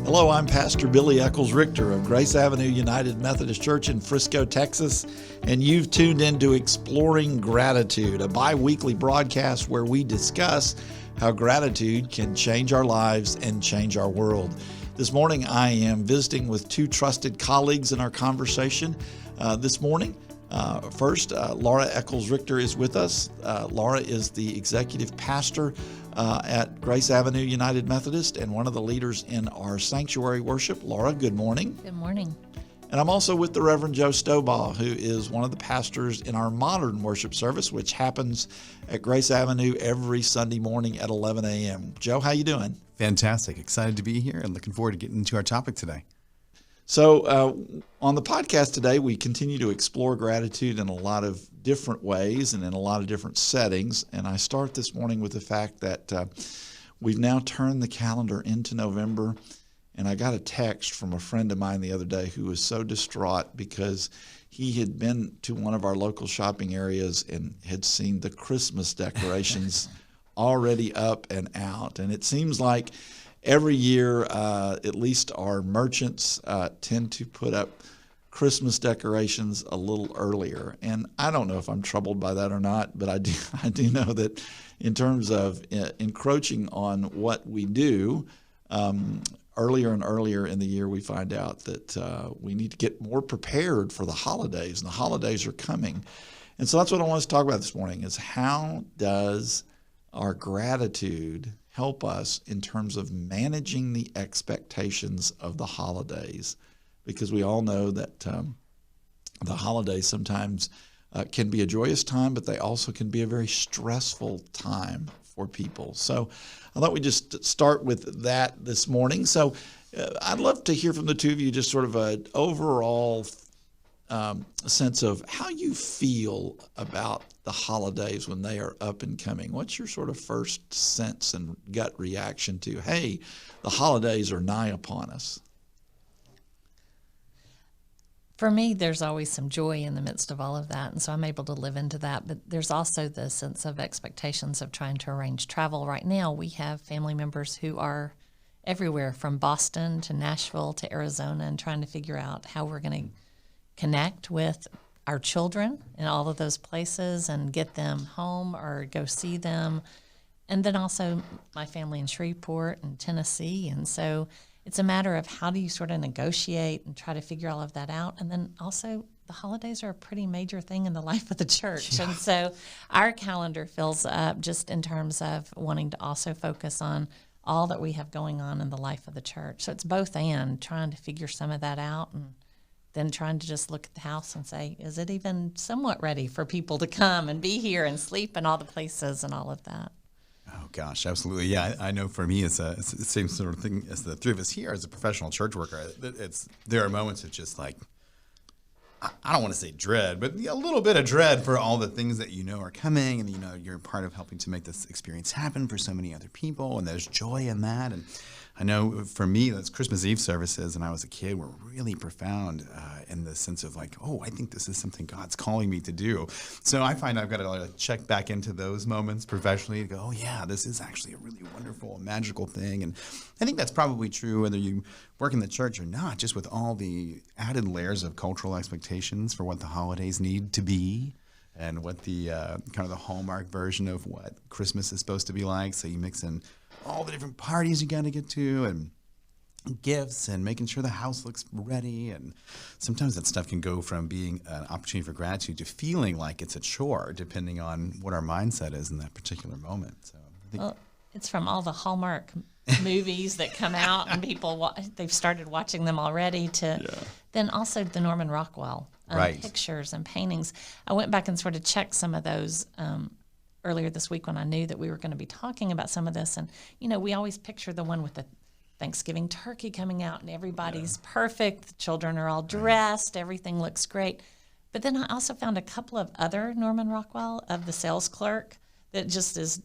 Hello, I'm Pastor Billy Eccles Richter of Grace Avenue United Methodist Church in Frisco, Texas, and you've tuned into Exploring Gratitude, a bi-weekly broadcast where we discuss how gratitude can change our lives and change our world. This morning, I am visiting with two trusted colleagues in our conversation. This morning, first, Laura Eccles Richter is with us. Laura is the executive pastor at Grace Avenue United Methodist and one of the leaders in our sanctuary worship. Laura, good morning. Good morning. And I'm also with the Reverend Joe Stobaugh, who is one of the pastors in our modern worship service, which happens at Grace Avenue every Sunday morning at 11 a.m. Joe, how you doing? Fantastic. Excited to be here and looking forward to getting into our topic today. So on the podcast today, we continue to explore gratitude in a lot of different ways and in a lot of different settings. And I start this morning with the fact that we've now turned the calendar into November. And I got a text from a friend of mine the other day who was so distraught because he had been to one of our local shopping areas and had seen the Christmas decorations already up and out. And it seems like every year, at least our merchants tend to put up Christmas decorations a little earlier. And I don't know if I'm troubled by that or not, but I do know that in terms of encroaching on what we do, earlier and earlier in the year, we find out that we need to get more prepared for the holidays, and the holidays are coming. And so that's what I want to talk about this morning is how does our gratitude help us in terms of managing the expectations of the holidays? Because we all know that the holidays sometimes can be a joyous time, but they also can be a very stressful time for people. So I thought we'd just start with that this morning. So I'd love to hear from the two of you just sort of an overall sense of how you feel about the holidays when they are up and coming. What's your sort of first sense and gut reaction to, hey, the holidays are nigh upon us? For me, there's always some joy in the midst of all of that, and so I'm able to live into that. But there's also the sense of expectations of trying to arrange travel. Right now, we have family members who are everywhere from Boston to Nashville to Arizona and trying to figure out how we're going to connect with our children in all of those places and get them home or go see them. And then also my family in Shreveport and Tennessee. And so it's a matter of how do you sort of negotiate and try to figure all of that out. And then also the holidays are a pretty major thing in the life of the church. Yeah. And so our calendar fills up just in terms of wanting to also focus on all that we have going on in the life of the church. So it's both and trying to figure some of that out and then trying to just look at the house and say, is it even somewhat ready for people to come and be here and sleep in all the places and all of that? Oh, gosh, absolutely. Yeah, I know for me, it's the same sort of thing as the three of us here as a professional church worker. There are moments of just like, I don't want to say dread, but a little bit of dread for all the things that you know are coming. And, you know, you're part of helping to make this experience happen for so many other people. And there's joy in that. And I know for me, those Christmas Eve services, and I was a kid, were really profound in the sense of like, oh, I think this is something God's calling me to do. So I find I've got to check back into those moments professionally to go, oh, yeah, this is actually a really wonderful, magical thing. And I think that's probably true whether you work in the church or not, just with all the added layers of cultural expectations for what the holidays need to be and what the kind of the hallmark version of what Christmas is supposed to be like. So you mix in all the different parties you got to get to and gifts and making sure the house looks ready. And sometimes that stuff can go from being an opportunity for gratitude to feeling like it's a chore, depending on what our mindset is in that particular moment. So I think it's from all the Hallmark movies that come out and people, they've started watching them already to then also the Norman Rockwell pictures and paintings. I went back and sort of checked some of those earlier this week when I knew that we were going to be talking about some of this. And, you know, we always picture the one with the Thanksgiving turkey coming out and everybody's perfect. The children are all dressed. Everything looks great. But then I also found a couple of other Norman Rockwell of the sales clerk that just is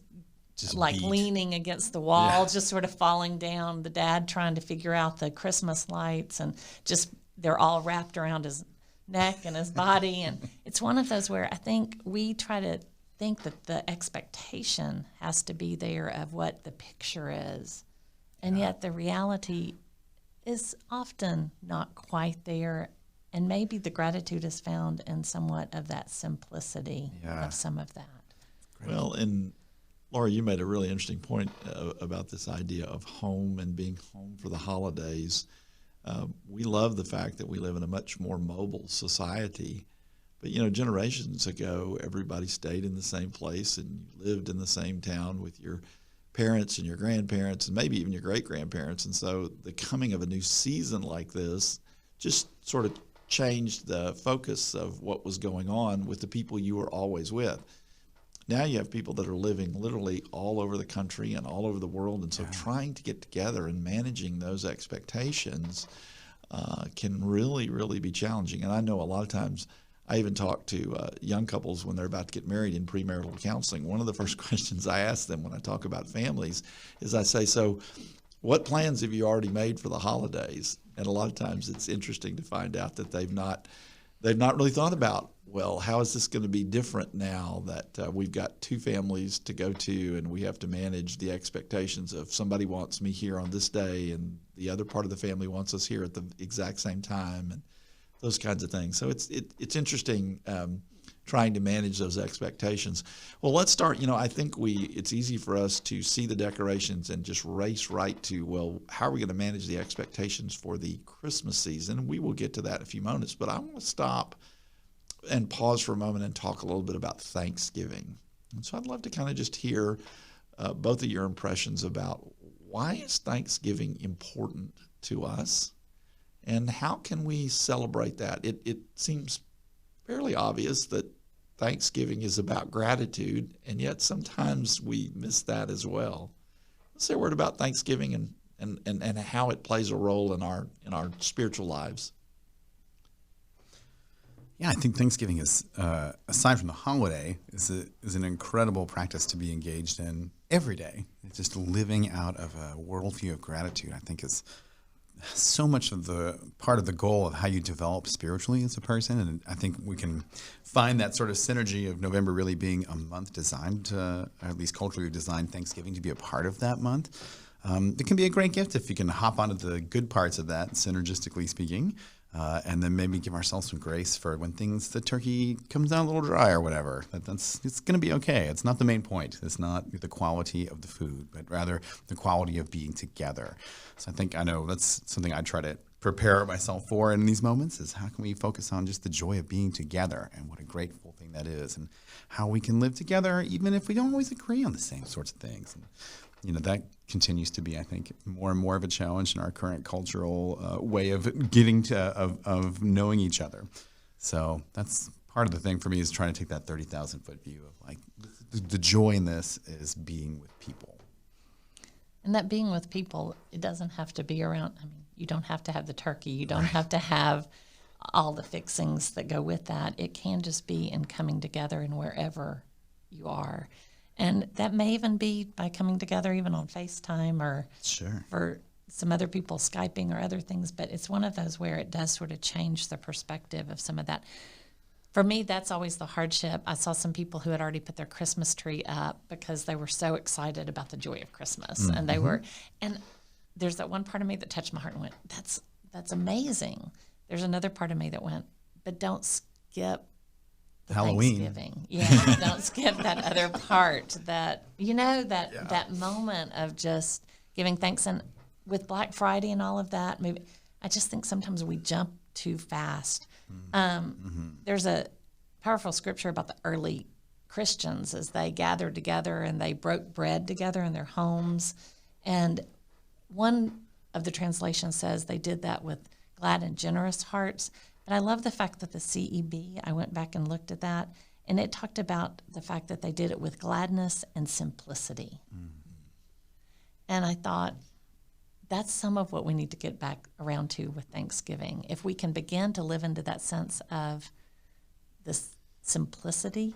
like beat. Leaning against the wall, just sort of falling down. The dad trying to figure out the Christmas lights and just they're all wrapped around his neck and his body. And it's one of those where I think we try to think that the expectation has to be there of what the picture is. And yet the reality is often not quite there. And maybe the gratitude is found in somewhat of that simplicity Yeah. of some of that. Well, and Laura, you made a really interesting point about this idea of home and being home for the holidays. We love the fact that we live in a much more mobile society. But, generations ago, everybody stayed in the same place and you lived in the same town with your parents and your grandparents and maybe even your great-grandparents. And so the coming of a new season like this just sort of changed the focus of what was going on with the people you were always with. Now you have people that are living literally all over the country and all over the world, and so trying to get together and managing those expectations can really, really be challenging. And I know a lot of times I even talk to young couples when they're about to get married in premarital counseling. One of the first questions I ask them when I talk about families is I say, so what plans have you already made for the holidays? And a lot of times it's interesting to find out that they've not really thought about, well, how is this going to be different now that we've got two families to go to and we have to manage the expectations of somebody wants me here on this day and the other part of the family wants us here at the exact same time, and those kinds of things. So it's interesting trying to manage those expectations. Well, let's start. I think it's easy for us to see the decorations and just race right to, well, how are we going to manage the expectations for the Christmas season? We will get to that in a few moments, but I want to stop and pause for a moment and talk a little bit about Thanksgiving. And so I'd love to kind of just hear both of your impressions about why is Thanksgiving important to us and how can we celebrate that? It seems fairly obvious that Thanksgiving is about gratitude, and yet sometimes we miss that as well. Let's say a word about Thanksgiving and how it plays a role in our spiritual lives. Yeah, I think Thanksgiving is, aside from the holiday, is an incredible practice to be engaged in every day. It's just living out of a worldview of gratitude, I think, is so much of the part of the goal of how you develop spiritually as a person. And I think we can find that sort of synergy of November really being a month designed to, or at least culturally designed, Thanksgiving to be a part of that month. It can be a great gift if you can hop onto the good parts of that, synergistically speaking, and then maybe give ourselves some grace for when the turkey comes out a little dry or whatever. It's going to be okay. It's not the main point. It's not the quality of the food, but rather the quality of being together. So I know that's something I try to prepare myself for in these moments, is how can we focus on just the joy of being together and what a grateful thing that is, and how we can live together even if we don't always agree on the same sorts of things. And, that continues to be, I think, more and more of a challenge in our current cultural way of getting to, of knowing each other. So that's part of the thing for me, is trying to take that 30,000-foot view of like the joy in this is being with people. And that being with people, it doesn't have to be around, you don't have to have the turkey. You don't have to have all the fixings that go with that. It can just be in coming together in wherever you are. And that may even be by coming together even on FaceTime or Sure. for some other people Skyping or other things. But it's one of those where it does sort of change the perspective of some of that. For me, that's always the hardship. I saw some people who had already put their Christmas tree up because they were so excited about the joy of Christmas. Mm-hmm. And there's that one part of me that touched my heart and went, that's amazing. There's another part of me that went, but don't skip Halloween. Thanksgiving. Yeah, don't skip that other part, that moment of just giving thanks. And with Black Friday and all of that, maybe I just think sometimes we jump too fast. There's a powerful scripture about the early Christians as they gathered together and they broke bread together in their homes. And one of the translations says they did that with glad and generous hearts. But I love the fact that the CEB, I went back and looked at that, and it talked about the fact that they did it with gladness and simplicity. Mm-hmm. And I thought, that's some of what we need to get back around to with Thanksgiving. If we can begin to live into that sense of this simplicity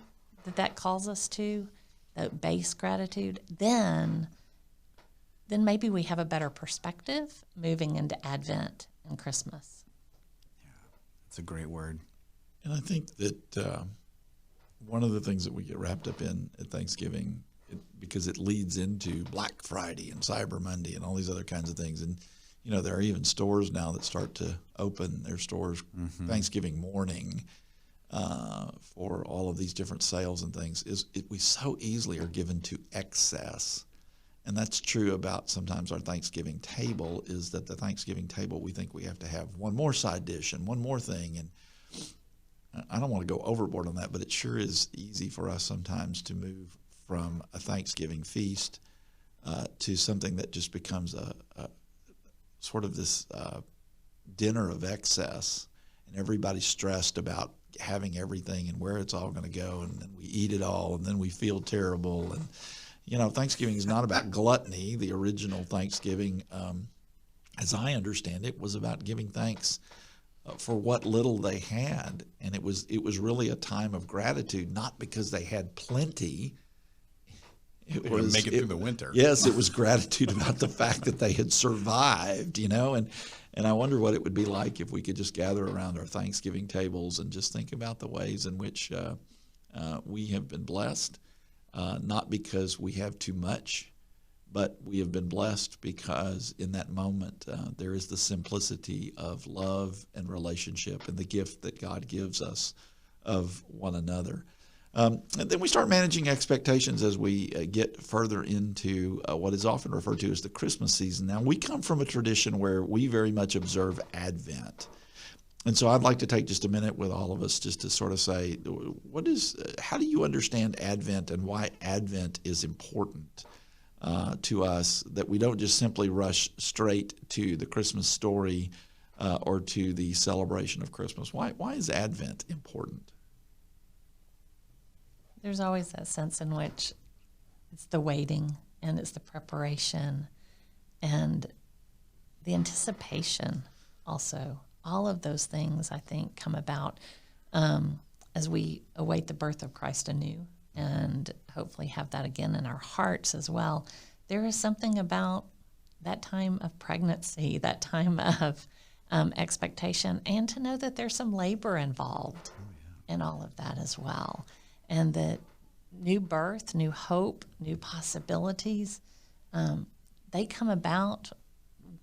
that calls us to, the base gratitude, then maybe we have a better perspective moving into Advent and Christmas. It's a great word. And I think that one of the things that we get wrapped up in at Thanksgiving, because it leads into Black Friday and Cyber Monday and all these other kinds of things. And, there are even stores now that start to open their stores Thanksgiving morning for all of these different sales and things. We so easily are given to excess. And that's true about sometimes our Thanksgiving table, is that the Thanksgiving table, we think we have to have one more side dish and one more thing. And I don't want to go overboard on that, but it sure is easy for us sometimes to move from a Thanksgiving feast to something that just becomes a sort of this dinner of excess, and everybody's stressed about having everything and where it's all going to go, and then we eat it all, and then we feel terrible. And Thanksgiving is not about gluttony. The original Thanksgiving, as I understand it, was about giving thanks for what little they had, and it was really a time of gratitude, not because they had plenty. It was make it through the winter. Yes, it was gratitude about the fact that they had survived, and I wonder what it would be like if we could just gather around our Thanksgiving tables and just think about the ways in which we have been blessed, not because we have too much, but we have been blessed because in that moment there is the simplicity of love and relationship and the gift that God gives us of one another. And then we start managing expectations as we get further into what is often referred to as the Christmas season. Now, we come from a tradition where we very much observe Advent. And so I'd like to take just a minute with all of us just to sort of say, how do you understand Advent and why Advent is important to us, that we don't just simply rush straight to the Christmas story or to the celebration of Christmas? Why is Advent important? There's always that sense in which it's the waiting and it's the preparation and the anticipation also. All of those things, I think, come about as we await the birth of Christ anew and hopefully have that again in our hearts as well. There is something about that time of pregnancy, that time of expectation, and to know that there's some labor involved in all of that as well. And that new birth, new hope, new possibilities, they come about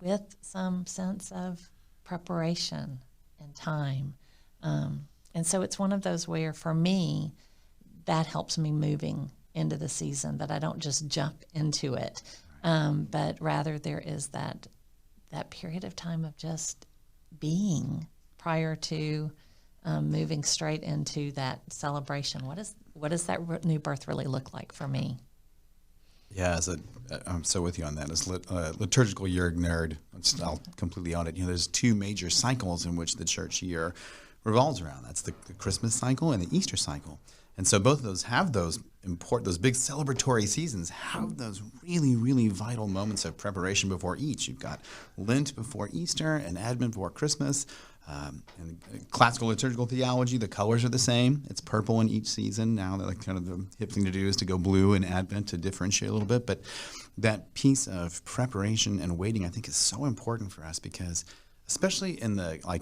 with some sense of preparation and time. And so it's one of those where, for me, that helps me moving into the season, that I don't just jump into it, but rather there is that period of time of just being prior to moving straight into that celebration. What does that new birth really look like for me? Yeah, I'm so with you on that. As a liturgical year nerd, I'll completely own it. There's two major cycles in which the church year revolves around. That's the Christmas cycle and the Easter cycle. And so both of those have those big celebratory seasons, have those really, really vital moments of preparation before each. You've got Lent before Easter and Advent before Christmas. In classical liturgical theology, the colors are the same. It's purple in each season. Now, kind of the hip thing to do is to go blue in Advent to differentiate a little bit. But that piece of preparation and waiting, I think, is so important for us because, especially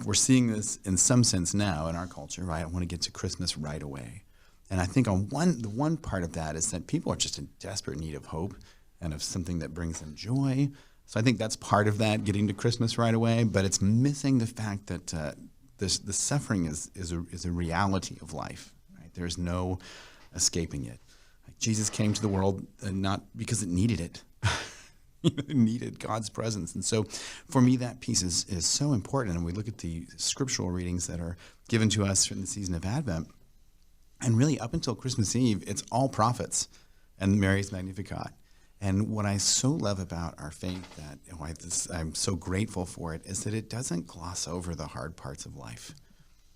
we're seeing this in some sense now in our culture, right? I want to get to Christmas right away. And I think the one part of that is that people are just in desperate need of hope and of something that brings them joy. So I think that's part of that, getting to Christmas right away. But it's missing the fact that the suffering is a reality of life. Right? There's no escaping it. Jesus came to the world not because it needed it. It needed God's presence. And so for me, that piece is so important. And we look at the scriptural readings that are given to us in the season of Advent. And really, up until Christmas Eve, it's all prophets and Mary's Magnificat. And what I so love about our faith, I'm so grateful for it, is that it doesn't gloss over the hard parts of life.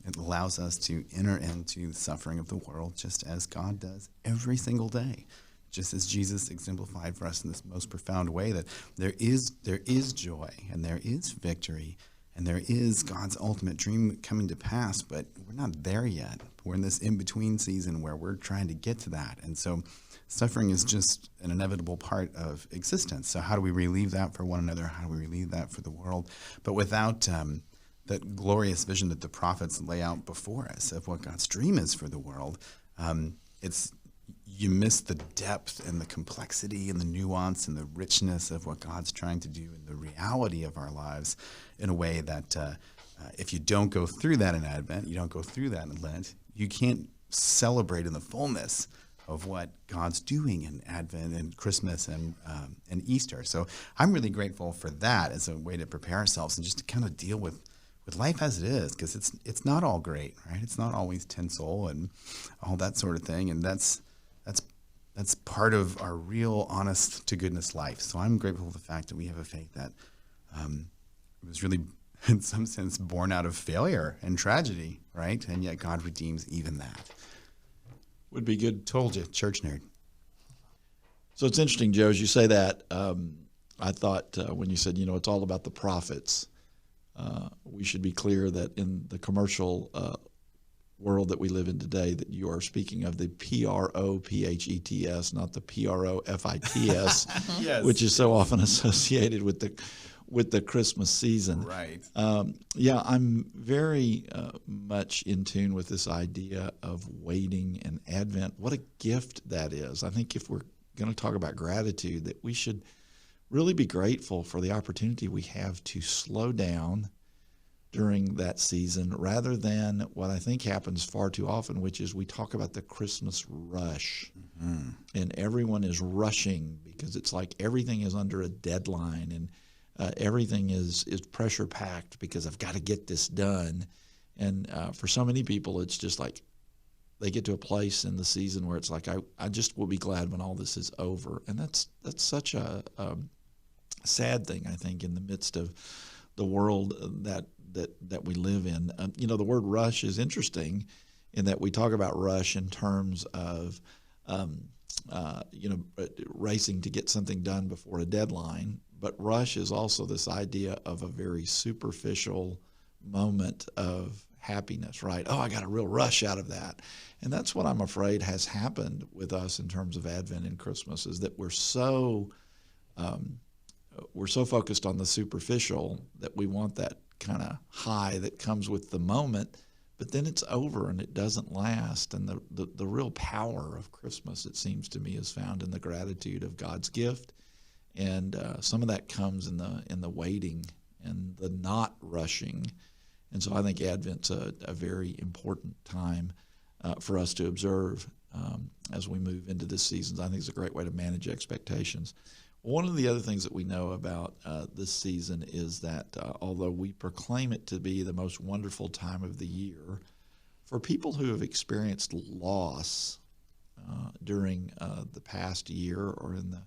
It allows us to enter into the suffering of the world just as God does every single day, just as Jesus exemplified for us in this most profound way, that there is joy and there is victory and there is God's ultimate dream coming to pass, but we're not there yet. We're in this in-between season where we're trying to get to that. And so suffering is just an inevitable part of existence. So how do we relieve that for one another? How do we relieve that for the world? But without that glorious vision that the prophets lay out before us of what God's dream is for the world, you miss the depth and the complexity and the nuance and the richness of what God's trying to do and the reality of our lives in a way that if you don't go through that in Advent, you don't go through that in Lent, you can't celebrate in the fullness of what God's doing in Advent and Christmas and Easter. So I'm really grateful for that as a way to prepare ourselves and just to kind of deal with life as it is, because it's not all great, right? It's not always tinsel and all that sort of thing, and that's part of our real, honest to goodness life. So I'm grateful for the fact that we have a faith that was really, in some sense, born out of failure and tragedy, right? And yet God redeems even that. Would be good. Told you, church nerd. So it's interesting, Joe, as you say that, I thought when you said, it's all about the profits, we should be clear that in the commercial world that we live in today, that you are speaking of the PROPHETS, not the PROFITS, Yes. which is so often associated with the Christmas season. Right. Yeah, I'm very much in tune with this idea of waiting and Advent. What a gift that is. I think if we're going to talk about gratitude, that we should really be grateful for the opportunity we have to slow down during that season, rather than what I think happens far too often, which is we talk about the Christmas rush. Mm-hmm. And everyone is rushing because it's like everything is under a deadline, and everything is pressure packed because I've got to get this done. And for so many people, it's just like they get to a place in the season where it's like, I just will be glad when all this is over. And that's such a sad thing, I think, in the midst of the world that we live in. The word rush is interesting in that we talk about rush in terms of racing to get something done before a deadline. But rush is also this idea of a very superficial moment of happiness, right? Oh, I got a real rush out of that. And that's what I'm afraid has happened with us in terms of Advent and Christmas, is that we're so focused on the superficial that we want that kind of high that comes with the moment, but then it's over and it doesn't last. And the real power of Christmas, it seems to me, is found in the gratitude of God's gift. And some of that comes in the waiting and the not rushing. And so I think Advent's a very important time for us to observe as we move into this season. I think it's a great way to manage expectations. One of the other things that we know about this season is that although we proclaim it to be the most wonderful time of the year, for people who have experienced loss during the past year or in the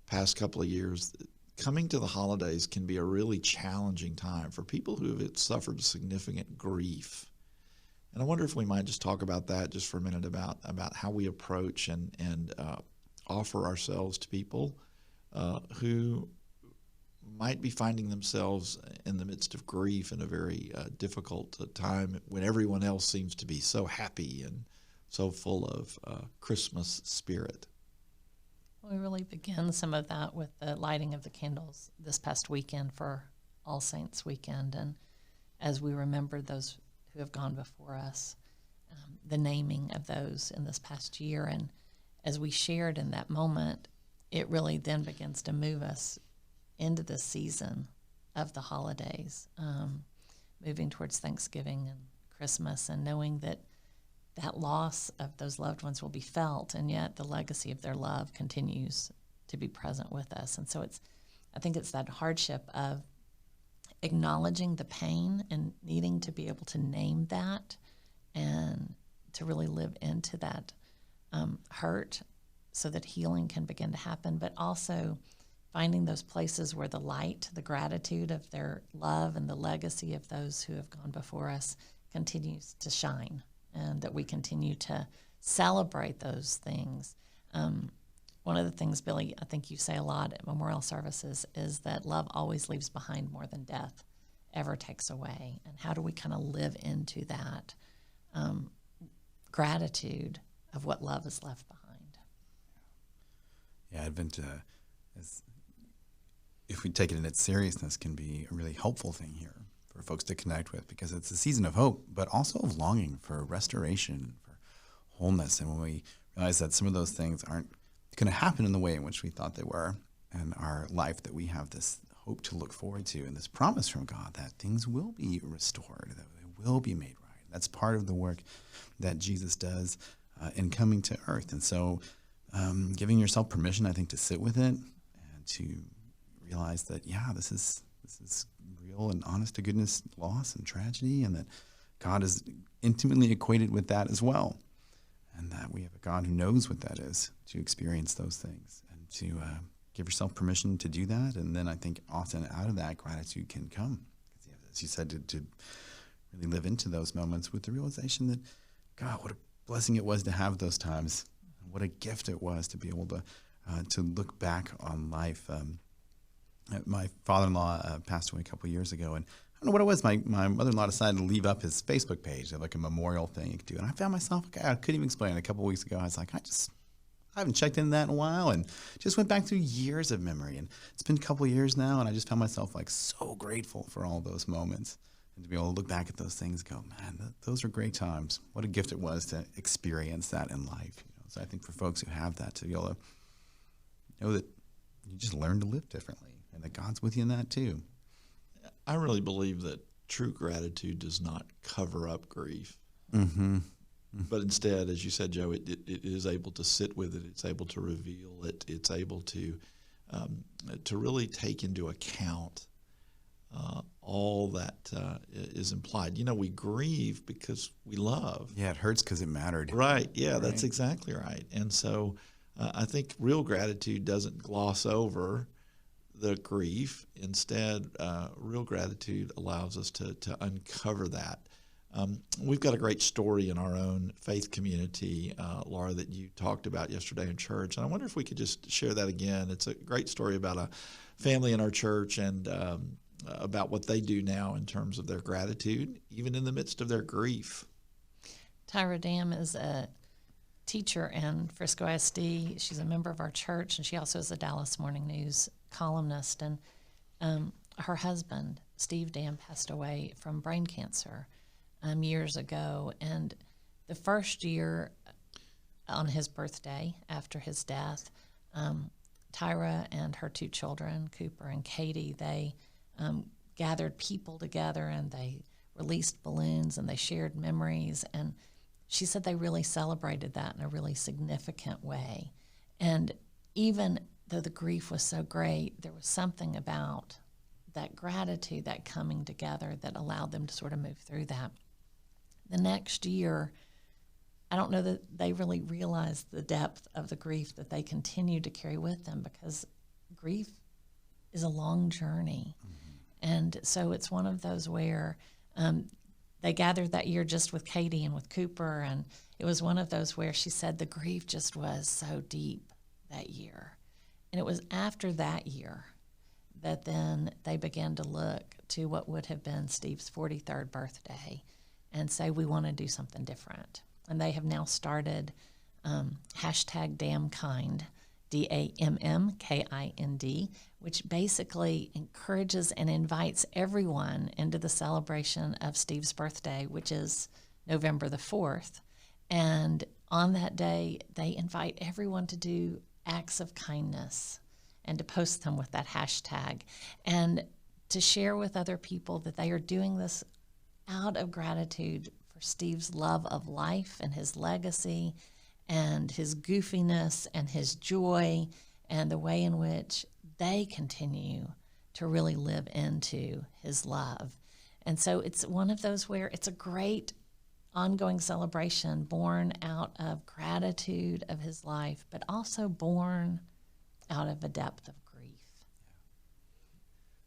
past couple of years, coming to the holidays can be a really challenging time for people who have suffered significant grief. And I wonder if we might just talk about that just for a minute, about how we approach and offer ourselves to people who might be finding themselves in the midst of grief in a very difficult time when everyone else seems to be so happy and so full of Christmas spirit. We really begin some of that with the lighting of the candles this past weekend for All Saints Weekend. And as we remember those who have gone before us, the naming of those in this past year. And as we shared in that moment, it really then begins to move us into the season of the holidays, moving towards Thanksgiving and Christmas, and knowing that loss of those loved ones will be felt, and yet the legacy of their love continues to be present with us. And so I think it's that hardship of acknowledging the pain and needing to be able to name that and to really live into that hurt so that healing can begin to happen, but also finding those places where the light, the gratitude of their love and the legacy of those who have gone before us continues to shine, and that we continue to celebrate those things. One of the things, Billy, I think you say a lot at memorial services is that love always leaves behind more than death ever takes away. And how do we kind of live into that gratitude of what love has left behind? Yeah, Advent, if we take it in its seriousness, can be a really helpful thing here for folks to connect with, because it's a season of hope, but also of longing for restoration, for wholeness. And when we realize that some of those things aren't going to happen in the way in which we thought they were, and our life that we have this hope to look forward to and this promise from God that things will be restored, that they will be made right. That's part of the work that Jesus does in coming to earth. And so giving yourself permission, I think, to sit with it and to realize that, yeah, this is real and honest to goodness loss and tragedy, and that God is intimately equated with that as well. And that we have a God who knows what that is, to experience those things and to give yourself permission to do that. And then I think often out of that, gratitude can come. As you said, to really live into those moments with the realization that, God, what a blessing it was to have those times. What a gift it was to be able to look back on life. My father-in-law passed away a couple of years ago, and I don't know what it was. My mother-in-law decided to leave up his Facebook page, like a memorial thing you could do. And I found myself, I couldn't even explain it. A couple of weeks ago, I was like, I haven't checked into that in a while, and just went back through years of memory. And it's been a couple of years now, and I just found myself like so grateful for all those moments, and to be able to look back at those things and go, man, those are great times. What a gift it was to experience that in life. So I think for folks who have that, to be able to know that you just learn to live differently, and that God's with you in that too. I really believe that true gratitude does not cover up grief. Mm-hmm. But instead, as you said, Joe, it is able to sit with it. It's able to reveal it. It's able to really take into account all that is implied. We grieve because we love. Yeah, it hurts because it mattered. Right. Yeah, right. That's exactly right. And so I think real gratitude doesn't gloss over the grief. Instead, real gratitude allows us to uncover that. We've got a great story in our own faith community, Laura, that you talked about yesterday in church. And I wonder if we could just share that again. It's a great story about a family in our church and about what they do now in terms of their gratitude, even in the midst of their grief. Tyra Dam is a teacher in Frisco ISD. She's a member of our church, and she also is a Dallas Morning News columnist. And her husband, Steve Dam, passed away from brain cancer years ago. And the first year on his birthday after his death, Tyra and her two children, Cooper and Katie, they gathered people together, and they released balloons, and they shared memories. And she said they really celebrated that in a really significant way. And even though the grief was so great, there was something about that gratitude, that coming together, that allowed them to sort of move through that. The next year, I don't know that they really realized the depth of the grief that they continued to carry with them, because grief is a long journey. Mm-hmm. And so it's one of those where they gathered that year just with Katie and with Cooper, and it was one of those where she said the grief just was so deep that year. And it was after that year that then they began to look to what would have been Steve's 43rd birthday and say, we want to do something different. And they have now started hashtag DamnKind, DAMMKIND, which basically encourages and invites everyone into the celebration of Steve's birthday, which is November the 4th. And on that day, they invite everyone to do acts of kindness and to post them with that hashtag, and to share with other people that they are doing this out of gratitude for Steve's love of life and his legacy and his goofiness and his joy and the way in which they continue to really live into his love. And so it's one of those where it's a great ongoing celebration born out of gratitude of his life, but also born out of a depth of grief.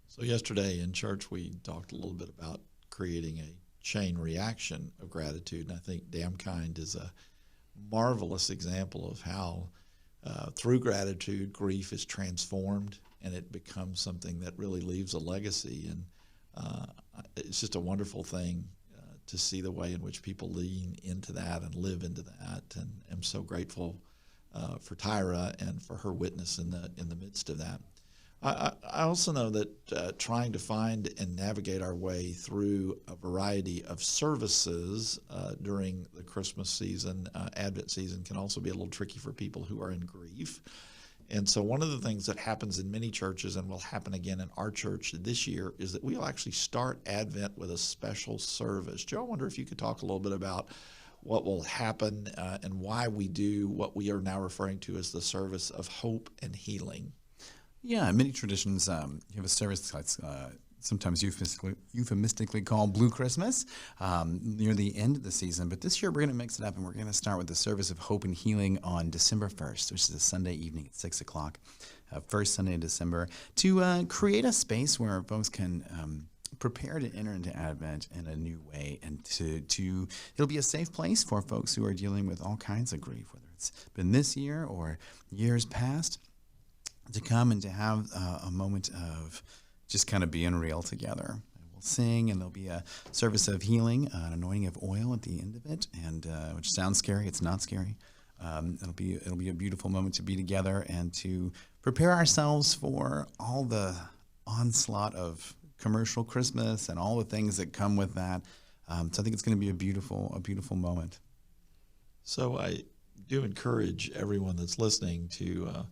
So yesterday in church, we talked a little bit about creating a chain reaction of gratitude. And I think DamnKind is a marvelous example of how through gratitude, grief is transformed and it becomes something that really leaves a legacy. And it's just a wonderful thing to see the way in which people lean into that and live into that. And I'm so grateful for Tyra and for her witness in the midst of that. I also know that trying to find and navigate our way through a variety of services during the Christmas season, Advent season, can also be a little tricky for people who are in grief. And so one of the things that happens in many churches and will happen again in our church this year is that we'll actually start Advent with a special service. Joe, I wonder if you could talk a little bit about what will happen and why we do what we are now referring to as the service of hope and healing. Yeah, many traditions, you have a service that's sometimes euphemistically called Blue Christmas near the end of the season. But this year we're going to mix it up, and we're going to start with the service of hope and healing on December 1st, which is a Sunday evening at 6 o'clock, first Sunday in December, to create a space where folks can prepare to enter into Advent in a new way, and it'll be a safe place for folks who are dealing with all kinds of grief, whether it's been this year or years past, to come and to have a moment of just kind of being real together. And we'll sing, and there'll be a service of healing, an anointing of oil at the end of it, and which sounds scary. It's not scary. It'll be a beautiful moment to be together and to prepare ourselves for all the onslaught of commercial Christmas and all the things that come with that. So I think it's going to be a beautiful moment. So I do encourage everyone that's listening to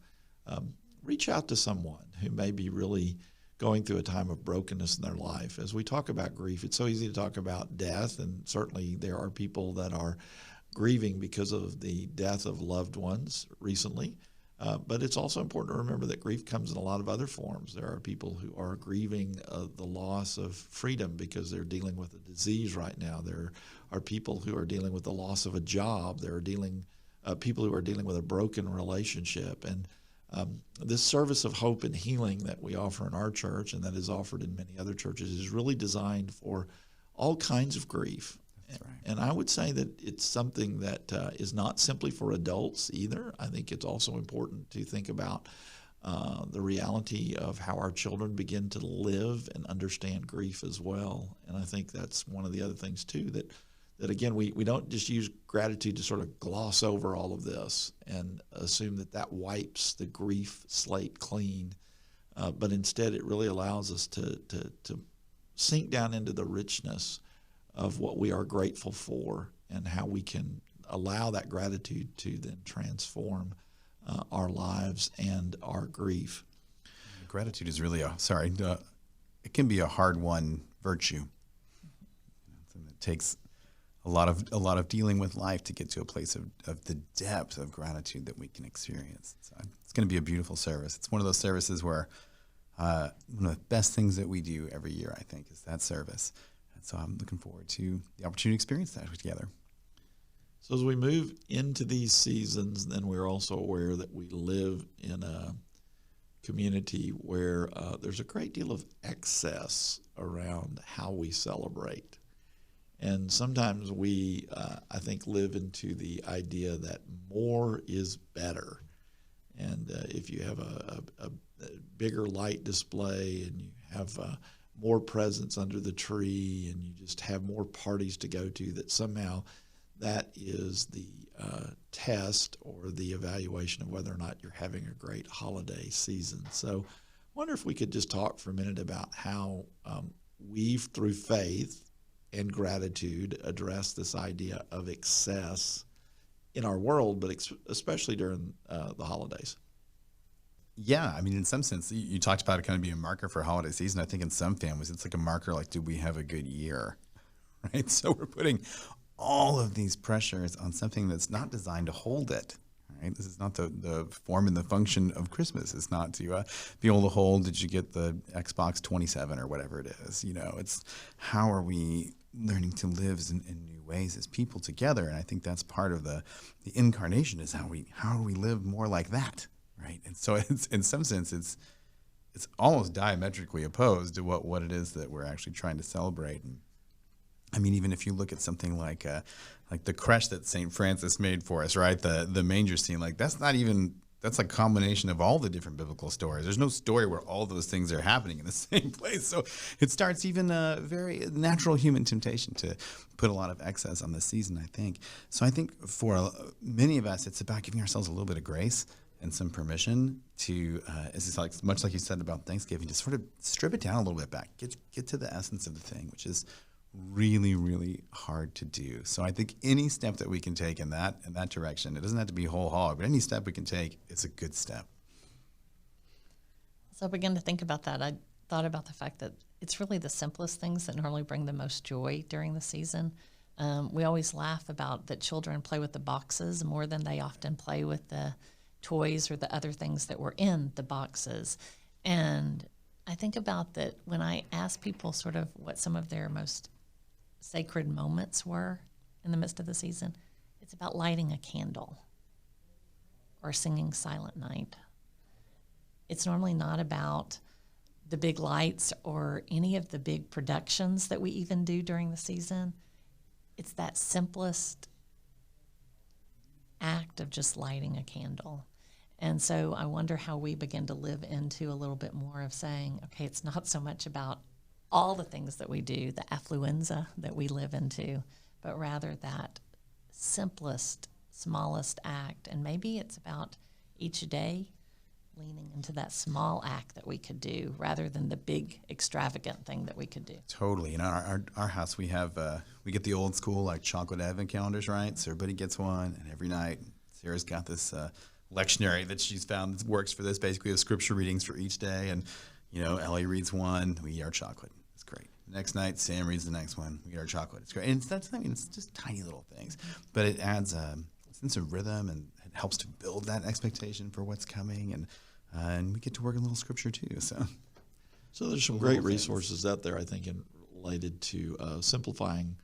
reach out to someone who may be really going through a time of brokenness in their life. As we talk about grief, it's so easy to talk about death, and certainly there are people that are grieving because of the death of loved ones recently. But it's also important to remember that grief comes in a lot of other forms. There are people who are grieving the loss of freedom because they're dealing with a disease right now. There are people who are dealing with the loss of a job. There are people who are dealing with a broken relationship. And this service of hope and healing that we offer in our church, and that is offered in many other churches, is really designed for all kinds of grief. That's right. And I would say that it's something that is not simply for adults either. I think it's also important to think about the reality of how our children begin to live and understand grief as well. And I think that's one of the other things too, that again, we don't just use gratitude to sort of gloss over all of this and assume that wipes the grief slate clean, but instead it really allows us to sink down into the richness of what we are grateful for and how we can allow that gratitude to then transform our lives and our grief. Gratitude is really it can be a hard-won virtue. It takes a lot of dealing with life to get to a place of the depth of gratitude that we can experience. So it's going to be a beautiful service. It's one of those services where one of the best things that we do every year, I think, is that service. And so I'm looking forward to the opportunity to experience that together. So as we move into these seasons, then we're also aware that we live in a community where there's a great deal of excess around how we celebrate. And sometimes we, I think, live into the idea that more is better. And if you have a bigger light display and you have more presents under the tree and you just have more parties to go to, that somehow that is the test or the evaluation of whether or not you're having a great holiday season. So I wonder if we could just talk for a minute about how we, through faith and gratitude, address this idea of excess in our world, but especially during the holidays. Yeah, I mean, in some sense, you talked about it kind of being a marker for holiday season. I think in some families, it's like a marker, like, did we have a good year, right? So we're putting all of these pressures on something that's not designed to hold it, right? This is not the form and the function of Christmas. It's not to be able to hold, did you get the Xbox 27 or whatever it is? You know, it's how are we learning to live in new ways as people together? And I think that's part of the incarnation, is how do we live more like that, right? And so it's, in some sense, it's almost diametrically opposed to what it is that we're actually trying to celebrate. And I mean, even if you look at something like the creche that St. Francis made for us, right? The manger scene, like that's a combination of all the different biblical stories. There's no story where all those things are happening in the same place. So it starts even a very natural human temptation to put a lot of excess on the season, I think. So I think for many of us, it's about giving ourselves a little bit of grace and some permission to, it's like much like you said about Thanksgiving, to sort of strip it down a little bit back, get to the essence of the thing, which is really, really hard to do. So I think any step that we can take in that direction, it doesn't have to be whole hog, but any step we can take is a good step. So I began to think about that. I thought about the fact that it's really the simplest things that normally bring the most joy during the season. We always laugh about that children play with the boxes more than they often play with the toys or the other things that were in the boxes. And I think about that when I ask people sort of what some of their most sacred moments were in the midst of the season, it's about lighting a candle or singing Silent Night. It's normally not about the big lights or any of the big productions that we even do during the season. It's that simplest act of just lighting a candle. And so I wonder how we begin to live into a little bit more of saying, okay, it's not so much about all the things that we do, the affluenza that we live into, but rather that simplest, smallest act. And maybe it's about each day leaning into that small act that we could do rather than the big extravagant thing that we could do. Totally. In our house, we have, we get the old school like chocolate advent calendars, right? So everybody gets one, and every night Sarah's got this lectionary that she's found that works for this. Basically, the scripture readings for each day, and Ellie reads one, we eat our chocolate. It's great. The next night, Sam reads the next one, we eat our chocolate. It's great. And it's just tiny little things, but it adds a sense of rhythm, and it helps to build that expectation for what's coming, and we get to work in little scripture too. So there's some great resources out there, I think, related to simplifying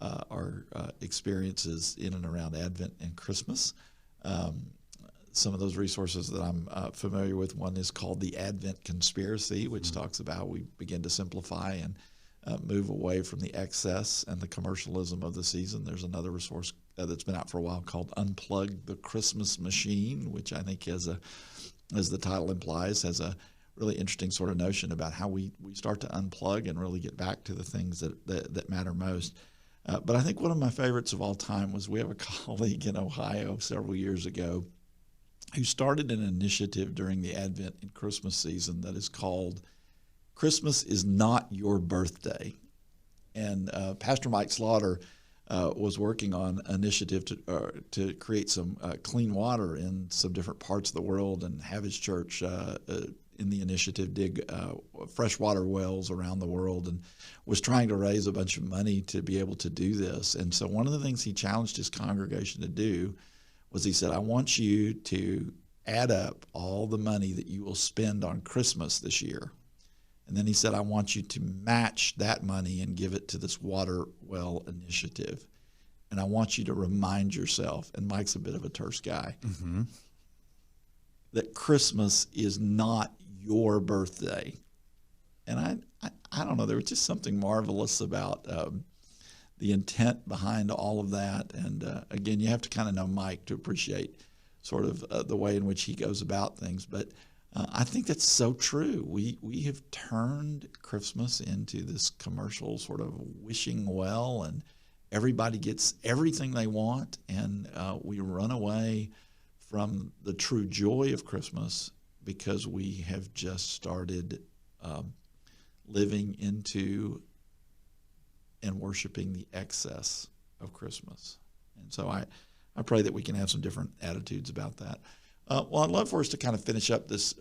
our experiences in and around Advent and Christmas. Some of those resources that I'm familiar with, one is called the Advent Conspiracy, which talks about how we begin to simplify and move away from the excess and the commercialism of the season. There's another resource that's been out for a while called Unplug the Christmas Machine, which I think as the title implies, has a really interesting sort of notion about how we start to unplug and really get back to the things that matter most. But I think one of my favorites of all time was, we have a colleague in Ohio several years ago who started an initiative during the Advent and Christmas season that is called Christmas is Not Your Birthday. And Pastor Mike Slaughter was working on an initiative to create some clean water in some different parts of the world, and have his church in the initiative dig freshwater wells around the world, and was trying to raise a bunch of money to be able to do this. And so one of the things he challenged his congregation to do was, he said, I want you to add up all the money that you will spend on Christmas this year. And then he said, I want you to match that money and give it to this water well initiative. And I want you to remind yourself, and Mike's a bit of a terse guy, that Christmas is not your birthday. And I don't know, there was just something marvelous about the intent behind all of that. And again, you have to kind of know Mike to appreciate sort of the way in which he goes about things. But I think that's so true. We have turned Christmas into this commercial sort of wishing well, and everybody gets everything they want, and we run away from the true joy of Christmas because we have just started living into and worshiping the excess of Christmas. And so I pray that we can have some different attitudes about that. Well, I'd love for us to kind of finish up this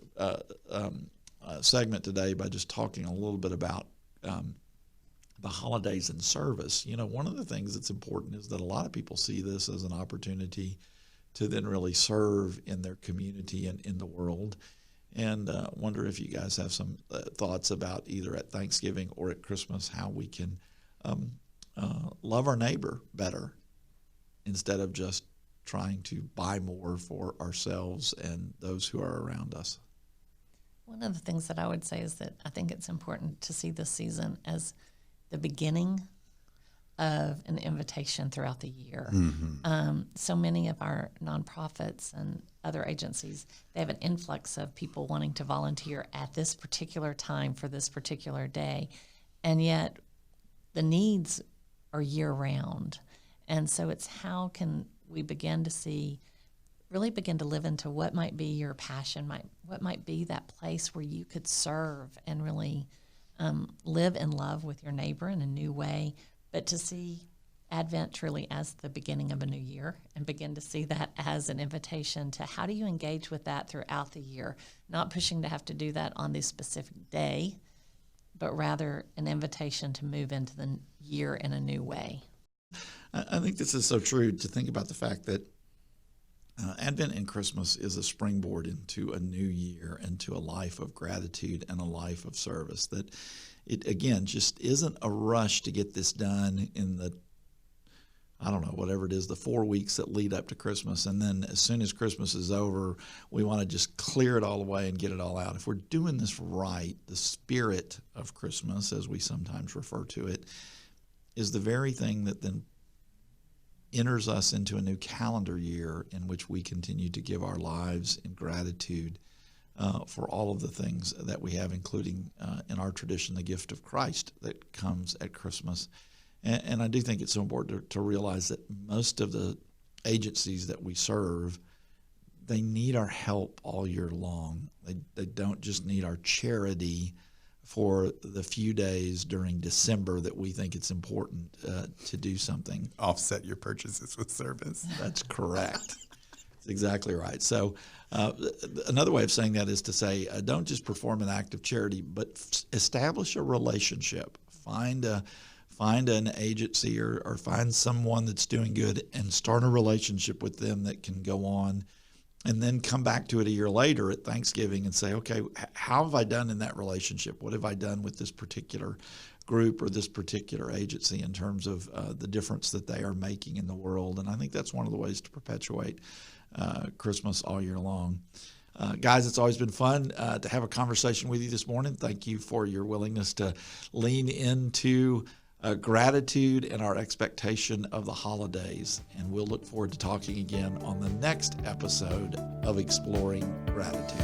segment today by just talking a little bit about the holidays and service. One of the things that's important is that a lot of people see this as an opportunity to then really serve in their community and in the world. And wonder if you guys have some thoughts about, either at Thanksgiving or at Christmas, how we can love our neighbor better instead of just trying to buy more for ourselves and those who are around us. One of the things that I would say is that I think it's important to see this season as the beginning of an invitation throughout the year. So many of our nonprofits and other agencies, they have an influx of people wanting to volunteer at this particular time for this particular day, and yet the needs are year-round. And so it's, how can we begin to see really begin to live into what might be your passion, what might be that place where you could serve and really live in love with your neighbor in a new way, but to see Advent truly as the beginning of a new year and begin to see that as an invitation to how do you engage with that throughout the year, not pushing to have to do that on this specific day, but rather an invitation to move into the year in a new way. I think this is so true to think about the fact that Advent and Christmas is a springboard into a new year, into a life of gratitude and a life of service. That it, again, just isn't a rush to get this done in the, I don't know, whatever it is, the 4 weeks that lead up to Christmas. And then as soon as Christmas is over, we want to just clear it all away and get it all out. If we're doing this right, the spirit of Christmas, as we sometimes refer to it, is the very thing that then enters us into a new calendar year in which we continue to give our lives in gratitude for all of the things that we have, including in our tradition, the gift of Christ that comes at Christmas. And I do think it's so important to realize that most of the agencies that we serve, they need our help all year long. They don't just need our charity for the few days during December that we think it's important to do something. Offset your purchases with service. That's correct. That's exactly right. So another way of saying that is to say, don't just perform an act of charity, but establish a relationship. Find an agency or find someone that's doing good and start a relationship with them that can go on, and then come back to it a year later at Thanksgiving and say, okay, how have I done in that relationship? What have I done with this particular group or this particular agency in terms of the difference that they are making in the world? And I think that's one of the ways to perpetuate Christmas all year long. Guys, it's always been fun to have a conversation with you this morning. Thank you for your willingness to lean into gratitude and our expectation of the holidays. And we'll look forward to talking again on the next episode of Exploring Gratitude.